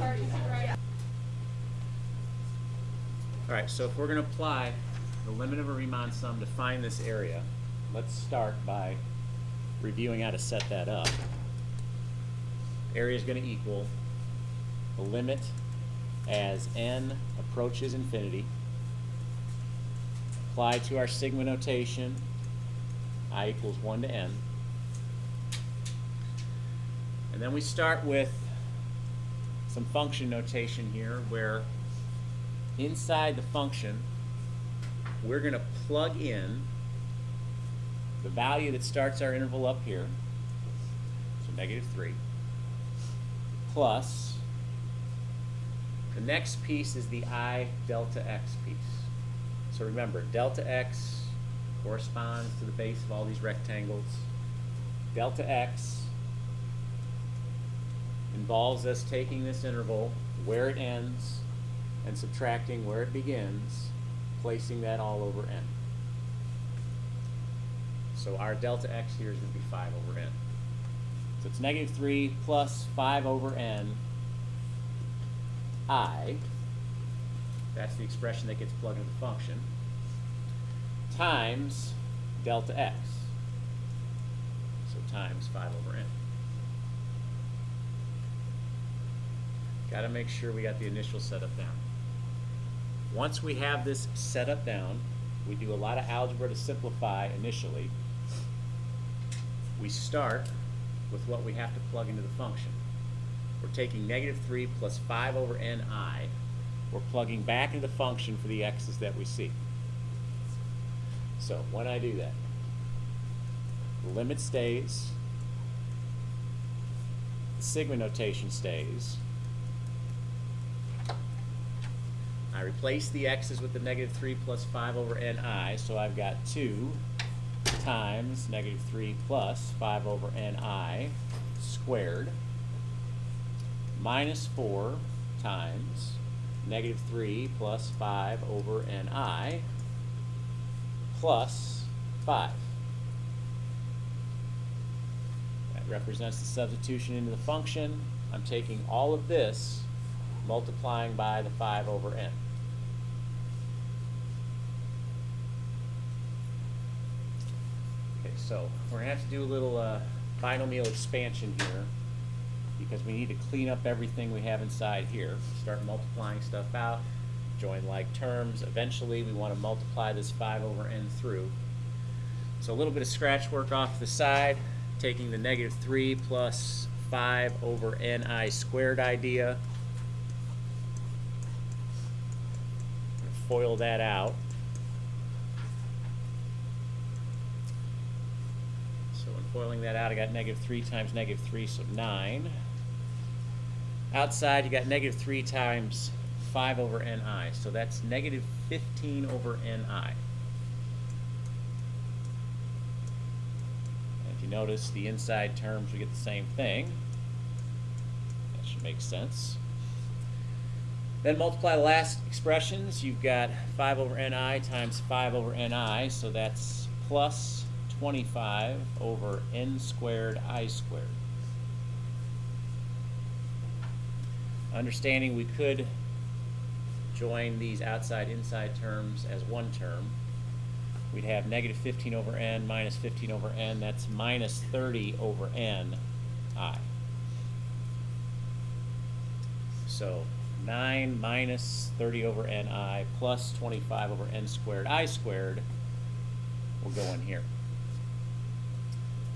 All right, so if we're going to apply the limit of a Riemann sum to find this area, let's start by reviewing how to set that up. Area is going to equal the limit as n approaches infinity, applied to our sigma notation, I equals 1 to n. And then we start with some function notation here where inside the function we're going to plug in the value that starts our interval up here, so -3, plus the next piece is the I delta x piece. So remember, delta x corresponds to the base of all these rectangles. Delta x involves us taking this interval where it ends and subtracting where it begins, placing that all over n. So our delta x here is going to be 5 over n. So it's -3 plus 5 over n I, that's the expression that gets plugged into the function, times delta x, so times 5 over n. Got to make sure we got the initial setup down. Once we have this setup down, we do a lot of algebra to simplify initially. We start with what we have to plug into the function. We're taking -3 plus 5 over ni. We're plugging back into the function for the x's that we see. So when I do that, the limit stays, the sigma notation stays. I replace the x's with the -3 plus 5 over ni, so I've got 2 times -3 plus 5 over ni squared minus 4 times -3 plus 5 over ni plus 5. That represents the substitution into the function. I'm taking all of this, multiplying by the 5 over n. Okay, so we're going to have to do a little binomial expansion here, because we need to clean up everything we have inside here. Start multiplying stuff out, join like terms. Eventually we want to multiply this 5 over n through. So a little bit of scratch work off the side, taking the -3 plus 5 over ni squared idea. Foil that out. So in foiling that out, I got -3 times -3, so 9. Outside, you got -3 times 5 over ni, so that's -15 over ni. And if you notice the inside terms, we get the same thing. That should make sense. Then multiply the last expressions. You've got 5 over ni times 5 over ni, so that's plus 25 over n squared I squared. Understanding we could join these outside-inside terms as one term. We'd have -15 over n minus 15 over n. That's minus 30 over n I. So 9 minus 30 over ni plus 25 over n squared I squared will go in here.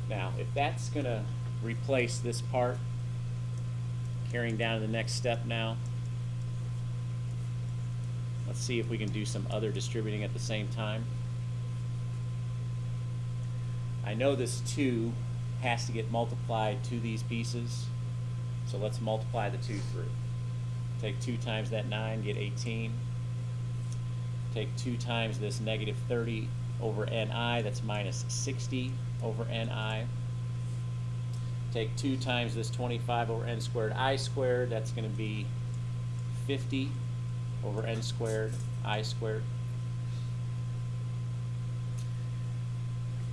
Now, if that's going to replace this part, carrying down to the next step now, let's see if we can do some other distributing at the same time. I know this 2 has to get multiplied to these pieces, so let's multiply the 2 through. Take 2 times that 9, get 18. Take 2 times this -30 over ni, that's minus 60 over ni. Take 2 times this 25 over n squared I squared, that's going to be 50 over n squared I squared.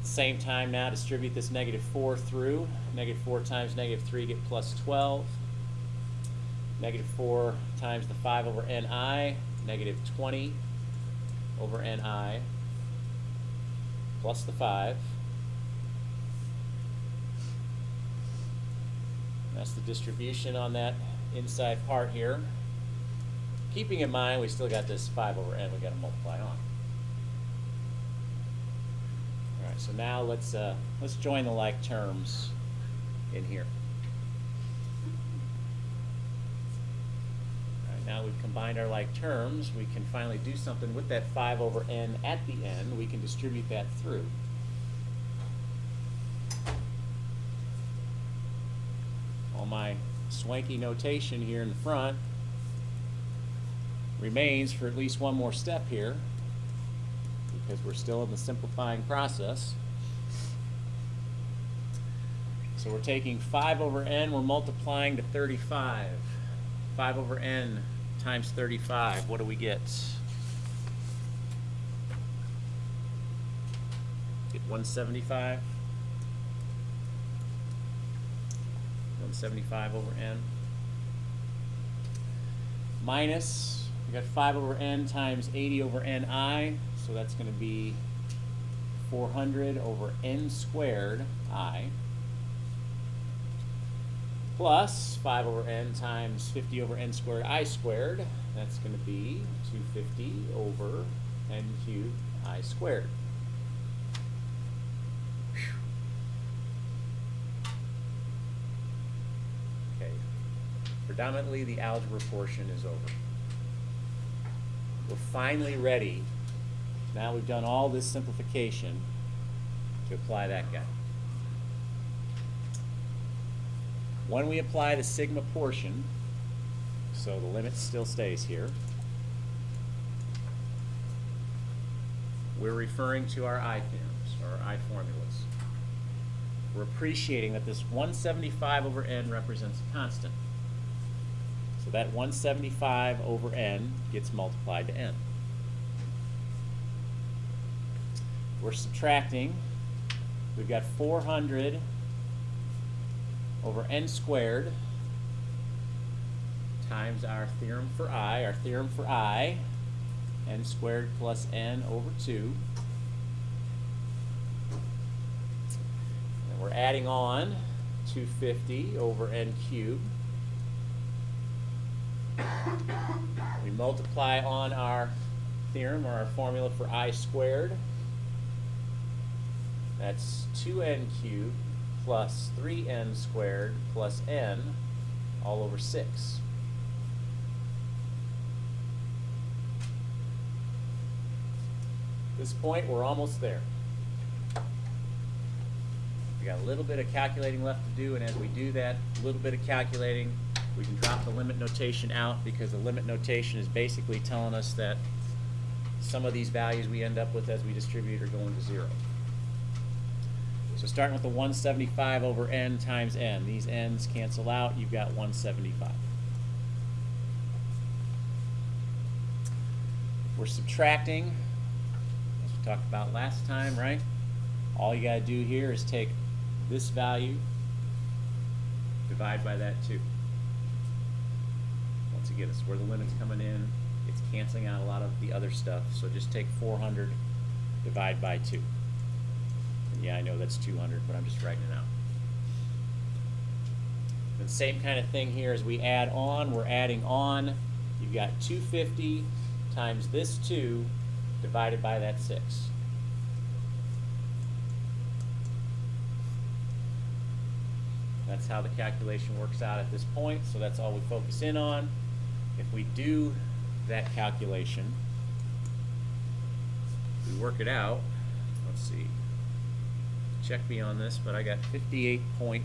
Same time now, distribute this -4 through. -4 times -3, get plus 12. Negative 4 times the 5 over ni, negative 20 over ni, plus the 5. That's the distribution on that inside part here. Keeping in mind we still got this 5 over n we got to multiply on. All right, so now let's join the like terms in here. All right, now we've combined our like terms, we can finally do something with that 5 over n at the end. We can distribute that through. All my swanky notation here in the front remains for at least one more step here, because we're still in the simplifying process. So we're taking 5 over n, we're multiplying to 35. 5 over n times 35, what do we get? Get 175. 175 over n. Minus, we got 5 over n times 80 over ni, so that's going to be 400 over n squared I, plus 5 over n times 50 over n squared I squared, that's going to be 250 over n cubed I squared. Okay, predominantly the algebra portion is over. We're finally ready. Now we've done all this simplification to apply that guy. When we apply the sigma portion, so the limit still stays here, we're referring to our I theorems, or our I formulas. We're appreciating that this 175 over n represents a constant. So that 175 over n gets multiplied to n. We're subtracting. We've got 400 over n squared times our theorem for I. Our theorem for I, n squared plus n over 2. And we're adding on 250 over n cubed. We multiply on our theorem, or our formula for I squared. That's 2n cubed plus 3n squared plus n all over 6. At this point, we're almost there. We got a little bit of calculating left to do, and as we do that little bit of calculating, we can drop the limit notation out, because the limit notation is basically telling us that some of these values we end up with as we distribute are going to 0. So starting with the 175 over n times n. These n's cancel out. You've got 175. We're subtracting, as we talked about last time, right? All you got to do here is take this value, divide by that 2. Once again, it's where the limit's coming in. It's canceling out a lot of the other stuff. So just take 400, divide by 2. And yeah, I know that's 200, but I'm just writing it out. The same kind of thing here as we add on. We're adding on. You've got 250 times this 2 divided by that 6. That's how the calculation works out at this point, so that's all we focus in on. If we do that calculation, we work it out. Let's see. Check me on this, but I got 58.3.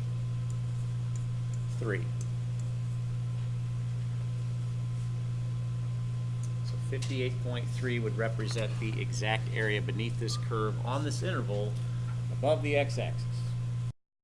So 58.3 would represent the exact area beneath this curve on this interval above the x-axis.